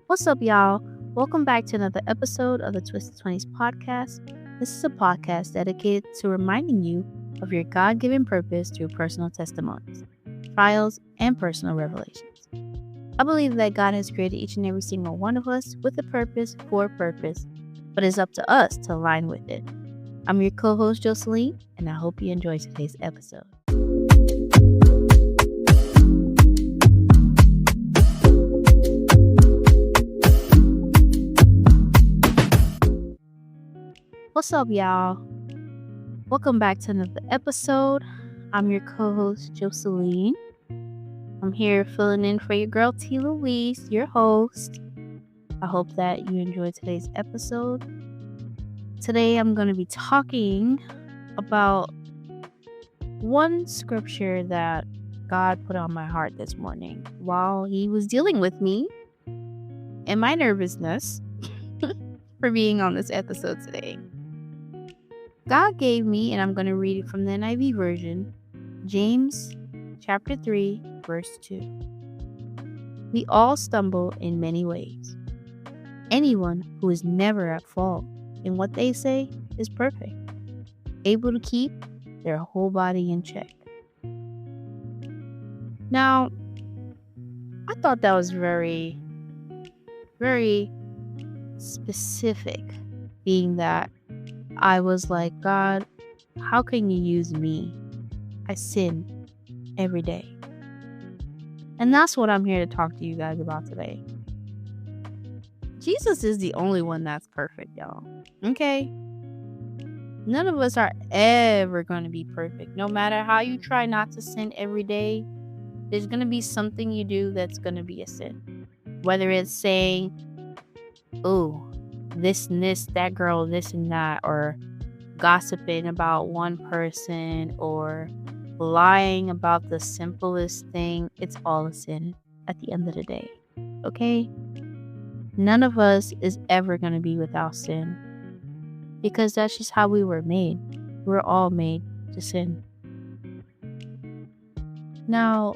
What's up, y'all? Welcome back to another episode of the Twisted 20s podcast. This is a podcast dedicated to reminding you of your God given purpose through personal testimonies, trials, and personal revelations. I believe that God has created each and every single one of us with a purpose for a purpose, but it's up to us to align with it. I'm your co host, Jocelyn, and I hope you enjoy today's episode. What's up, y'all? Welcome back to another episode. I'm your co-host, Jocelyn. I'm here filling in for your girl, T. Louise, your host. I hope that you enjoyed today's episode. Today, I'm going to be talking about one scripture that God put on my heart this morning while He was dealing with me and my nervousness for being on this episode today. God gave me, and I'm going to read it from the NIV version, James chapter 3, verse 2. We all stumble in many ways. Anyone who is never at fault in what they say is perfect, able to keep their whole body in check. Now, I thought that was very, very specific, being that I was like, God, how can you use me? I sin every day. And that's what I'm here to talk to you guys about today. Jesus is the only one that's perfect, y'all. Okay? None of us are ever going to be perfect. No matter how you try not to sin every day, there's going to be something you do that's going to be a sin. Whether it's saying, oh, this and this, that girl, this and that, or gossiping about one person, or lying about the simplest thing, it's all a sin at the end of the day. Okay? None of us is ever going to be without sin, because that's just how we were made. We're all made to sin. Now,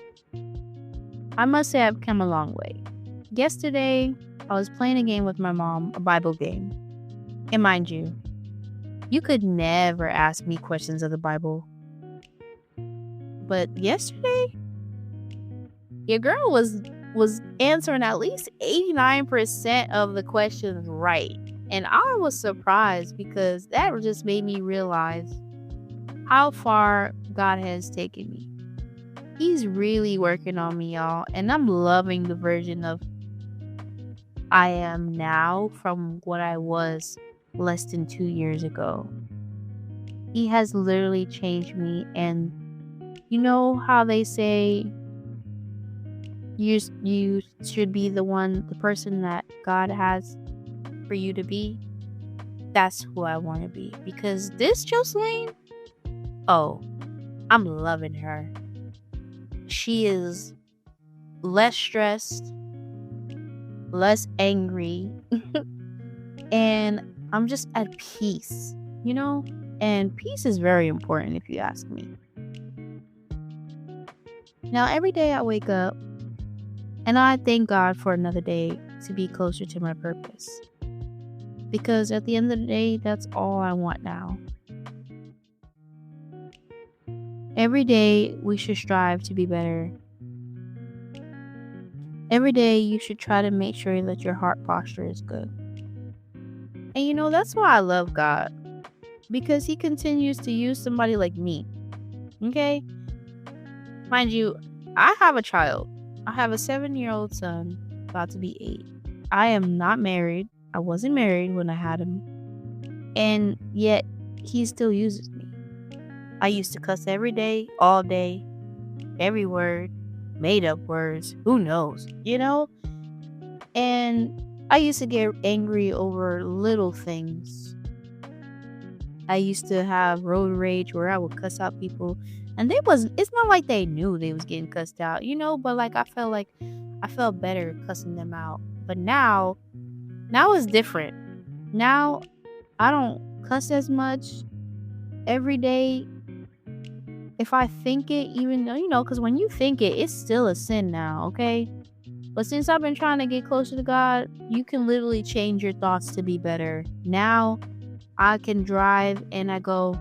I must say I've come a long way. Yesterday, I was playing a game with my mom, a Bible game. And mind you, you could never ask me questions of the Bible. But yesterday, your girl was answering at least 89% of the questions right. And I was surprised because that just made me realize how far God has taken me. He's really working on me, y'all. And I'm loving the version of I am now from what I was less than 2 years ago. He has literally changed me. And you know how they say you should be the person that God has for you to be? That's who I want to be. Because this Jocelyn, oh, I'm loving her. She is less stressed, less angry, and I'm just at peace, you know? And peace is very important if you ask me. Now, every day I wake up and I thank God for another day to be closer to my purpose. Because at the end of the day, that's all I want now. Every day we should strive to be better. Every day you should try to make sure that your heart posture is good. And you know, that's why I love God. Because He continues to use somebody like me. Okay? Mind you, I have a child. I have a 7-year-old son, about to be 8. I am not married. I wasn't married when I had him. And yet, He still uses me. I used to cuss every day, all day, every word. Made up words, who knows, you know? And I used to get angry over little things. I used to have road rage where I would cuss out people, and it's not like they knew they was getting cussed out, you know, but like I felt better cussing them out. But now it's different. Now I don't cuss as much every day. If I think it, even though, you know, because when you think it, it's still a sin now, okay? But since I've been trying to get closer to God, you can literally change your thoughts to be better. Now I can drive and I go,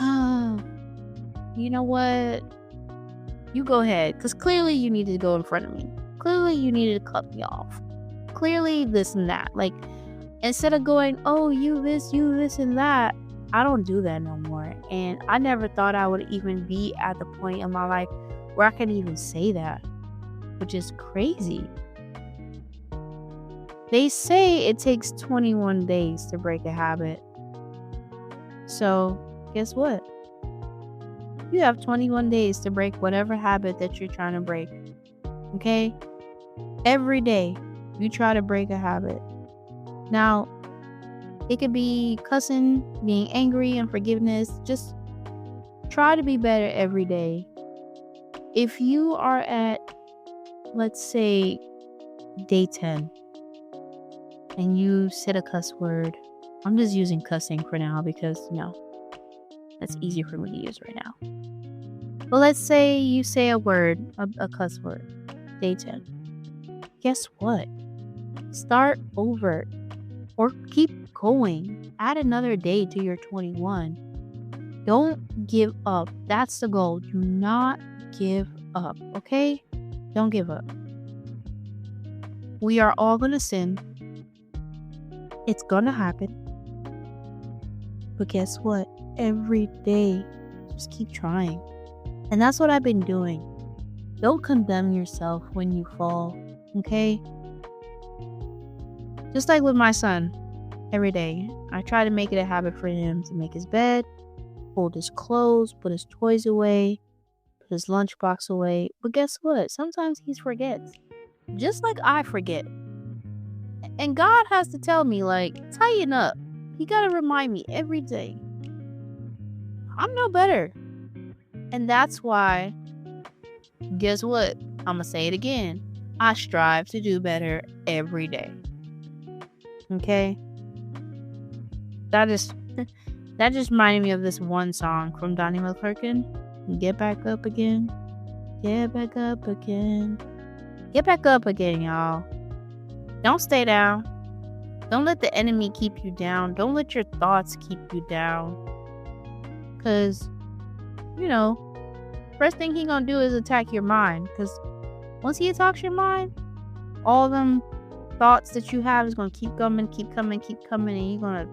oh, you know what? You go ahead. Because clearly you needed to go in front of me. Clearly you needed to cut me off. Clearly this and that. Like, instead of going, oh, you this and that, I don't do that no more. And I never thought I would even be at the point in my life where I can even say that, which is crazy. They say it takes 21 days to break a habit. So, guess what? You have 21 days to break whatever habit that you're trying to break. Okay? Every day, you try to break a habit. Now, it could be cussing, being angry, unforgiveness. Just try to be better every day. If you are at, let's say, day 10, and you said a cuss word, I'm just using cussing for now because, that's easier for me to use right now. But let's say you say a word, a cuss word, day 10. Guess what? Start over or keep going. Add another day to your 21. Don't give up. That's the goal. Do not give up, okay? Don't give up. We are all going to sin. It's going to happen. But guess what? Every day, just keep trying. And that's what I've been doing. Don't condemn yourself when you fall, okay? Just like with my son, every day, I try to make it a habit for him to make his bed, fold his clothes, put his toys away, put his lunchbox away. But guess what? Sometimes he forgets. Just like I forget. And God has to tell me, like, tighten up. He got to remind me every day. I'm no better. And that's why, guess what? I'm going to say it again. I strive to do better every day. Okay? That just reminded me of this one song from Donnie McClurkin. Get back up again. Get back up again. Get back up again, y'all. Don't stay down. Don't let the enemy keep you down. Don't let your thoughts keep you down. Because, first thing he gonna do is attack your mind. Because once he attacks your mind, all them thoughts that you have is gonna keep coming. And you're gonna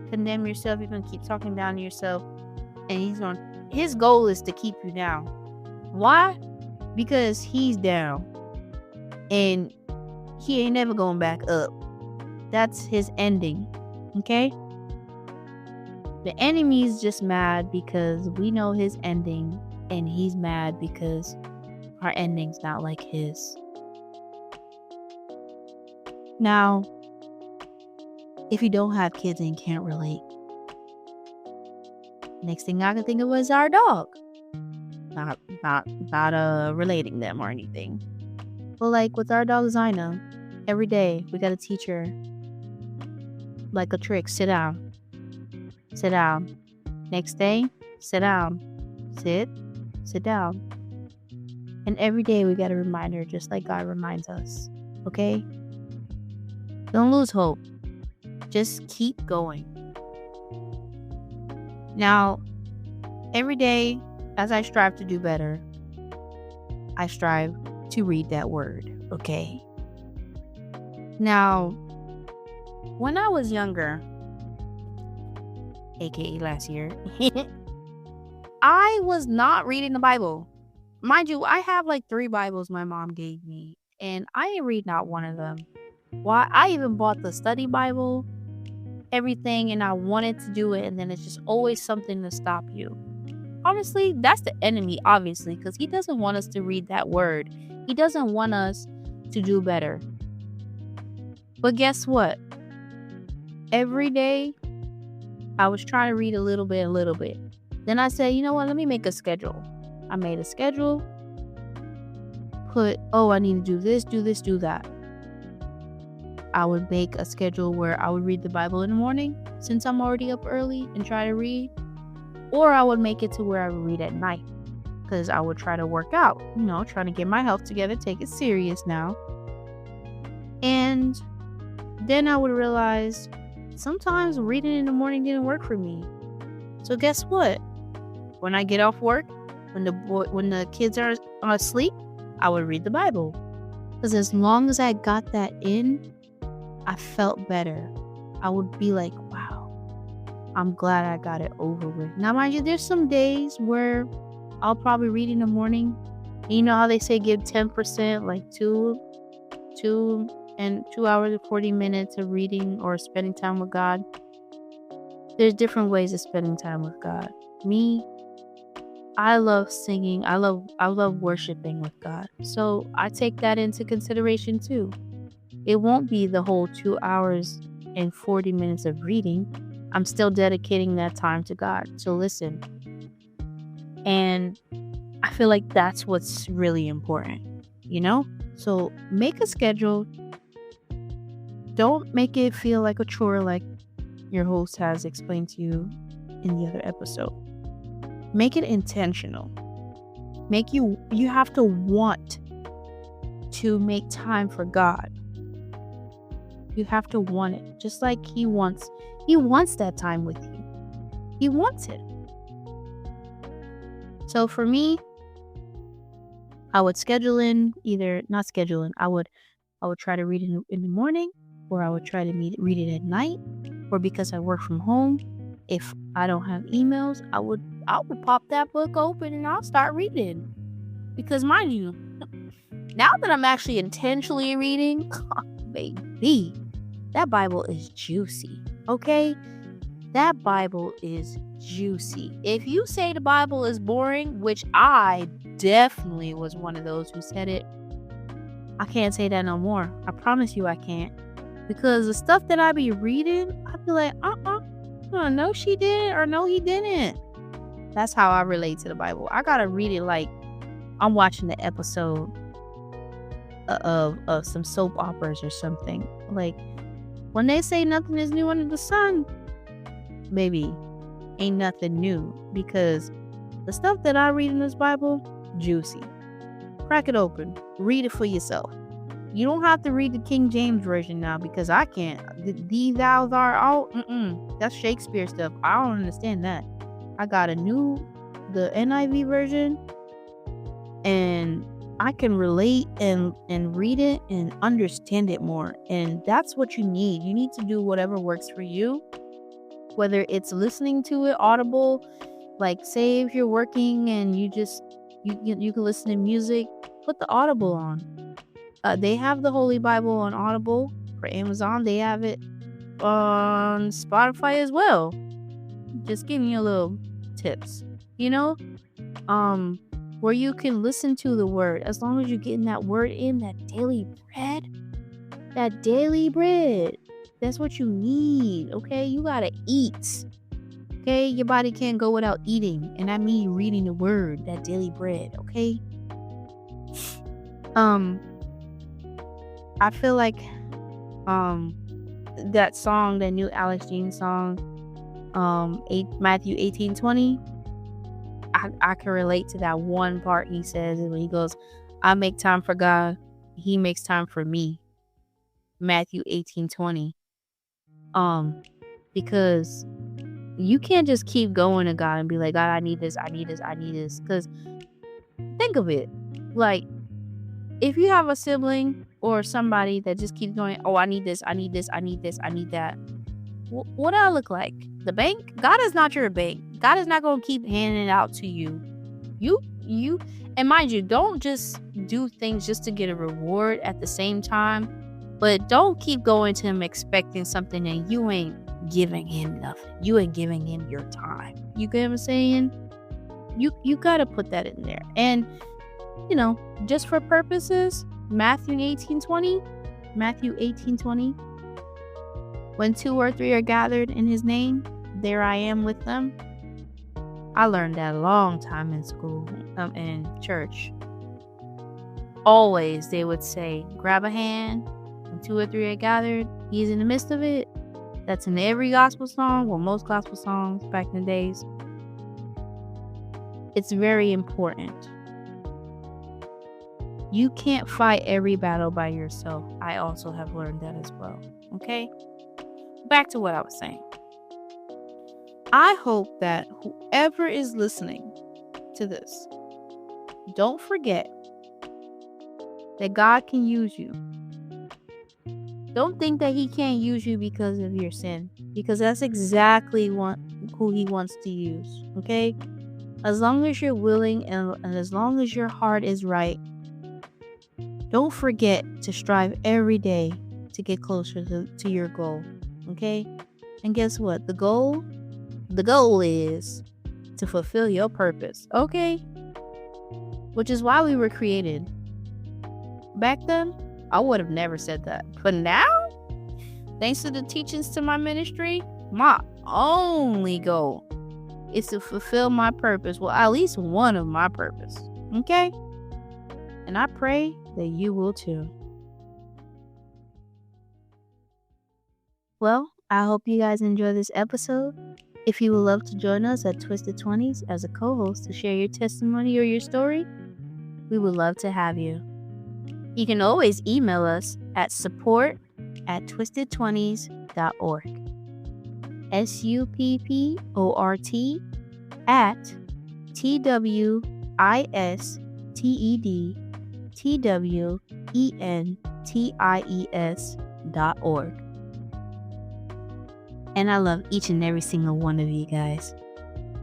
condemn yourself. You're gonna keep talking down to yourself. And his goal is to keep you down. Why? Because he's down. And he ain't never going back up. That's his ending. Okay? The enemy's just mad because we know his ending, and he's mad because our ending's not like his. Now, if you don't have kids and can't relate, next thing I can think of was our dog. Not relating them or anything. But like with our dog Zina, every day we gotta teach her like a trick. Sit down. Sit down. Next day, sit down. Sit down. And every day we gotta remind her just like God reminds us. Okay? Don't lose hope. Just keep going. Now, every day as I strive to do better, I strive to read that word, okay? Now, when I was younger, aka last year, I was not reading the Bible. Mind you, I have like 3 Bibles my mom gave me, and I didn't read not one of them. Why? I even bought the study Bible, everything, and I wanted to do it, and then it's just always something to stop you. Honestly, that's the enemy, obviously, because he doesn't want us to read that word. He doesn't want us to do better. But guess what? Every day, I was trying to read a little bit. Then I said, you know what? Let me make a schedule. I made a schedule. I need to do this, do that. I would make a schedule where I would read the Bible in the morning, since I'm already up early, and try to read. Or I would make it to where I would read at night. because I would try to work out, trying to get my health together, take it serious now. And then I would realize sometimes reading in the morning didn't work for me. So guess what? When I get off work, when the kids are asleep, I would read the Bible. Because as long as I got that in, I felt better. I would be like, wow, I'm glad I got it over with. Now, mind you, there's some days where I'll probably read in the morning. You know how they say give 10%, like 2 hours and 40 minutes of reading or spending time with God. There's different ways of spending time with God. Me, I love singing. I love worshiping with God. So I take that into consideration too. It won't be the whole 2 hours and 40 minutes of reading. I'm still dedicating that time to God to listen. And I feel like that's what's really important, So make a schedule. Don't make it feel like a chore like your host has explained to you in the other episode. Make it intentional. You have to want to make time for God. You have to want it, just like He wants that time with you. He wants it. So for me, I would I would try to read it in the morning, or I would try to read it at night, or because I work from home, if I don't have emails, I would pop that book open and I'll start reading. Because mind you, now that I'm actually intentionally reading, baby, that Bible is juicy, okay? That Bible is juicy. If you say the Bible is boring, which I definitely was one of those who said it, I can't say that no more. I promise you I can't. Because the stuff that I be reading, I be like, no, she didn't, or no, he didn't. That's how I relate to the Bible. I gotta read it like I'm watching the episode of some soap operas or something. Like, when they say nothing is new under the sun, baby, ain't nothing new. Because the stuff that I read in this Bible, juicy. Crack it open. Read it for yourself. You don't have to read the King James Version now, because I can't. Thee, thou, thou, all. That's Shakespeare stuff. I don't understand that. I got the NIV version, and I can relate and read it and understand it more. And that's what you need. You need to do whatever works for you. Whether it's listening to it audible, like say if you're working and you can listen to music, put the Audible on. They have the Holy Bible on Audible for Amazon. They have it on Spotify as well. Just giving you a little tips, where you can listen to the word. As long as you're getting that word in, that daily bread. That's what you need, okay? You gotta eat, okay? Your body can't go without eating, and I mean reading the word, that daily bread, okay? I feel like that song, that new Alex Jean song, Matthew 18:20, I can relate to that one part he says when he goes, I make time for God, He makes time for me. Matthew 18:20. Because you can't just keep going to God and be like, God, I need this. Because think of it, like, if you have a sibling or somebody that just keeps going, oh, I need this, I need that. What do I look like? The bank? God is not your bank. God is not going to keep handing it out to you. And mind you, don't just do things just to get a reward at the same time. But don't keep going to Him expecting something and you ain't giving Him nothing. You ain't giving Him your time. You get what I'm saying? You got to put that in there. And, just for purposes, Matthew 18:20. When 2 or 3 are gathered in His name, there I am with them. I learned that a long time in school, in church. Always they would say, grab a hand. When 2 or 3 are gathered, He's in the midst of it. That's in every gospel song, most gospel songs back in the days. It's very important. You can't fight every battle by yourself. I also have learned that as well. Okay? Back to what I was saying. I hope that whoever is listening to this, don't forget that God can use you. Don't think that he can't use you because of your sin, because that's exactly who he wants to use. Okay? As long as you're willing and as long as your heart is right, don't forget to strive every day to get closer to your goal. Okay? And guess what? The goal is to fulfill your purpose. Okay? Which is why we were created. Back then, I would have never said that. But now, thanks to the teachings to my ministry, my only goal is to fulfill my purpose. Well, at least one of my purpose. Okay? And I pray that you will too. Well, I hope you guys enjoy this episode. If you would love to join us at Twisted 20s as a co-host to share your testimony or your story, we would love to have you. You can always email us at support@twistedtwenties.org. SUPPORT@TWISTWENTIES.org. And I love each and every single one of you guys.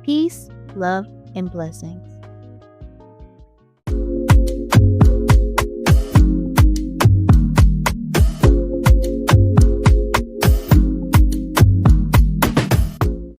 Peace, love, and blessings.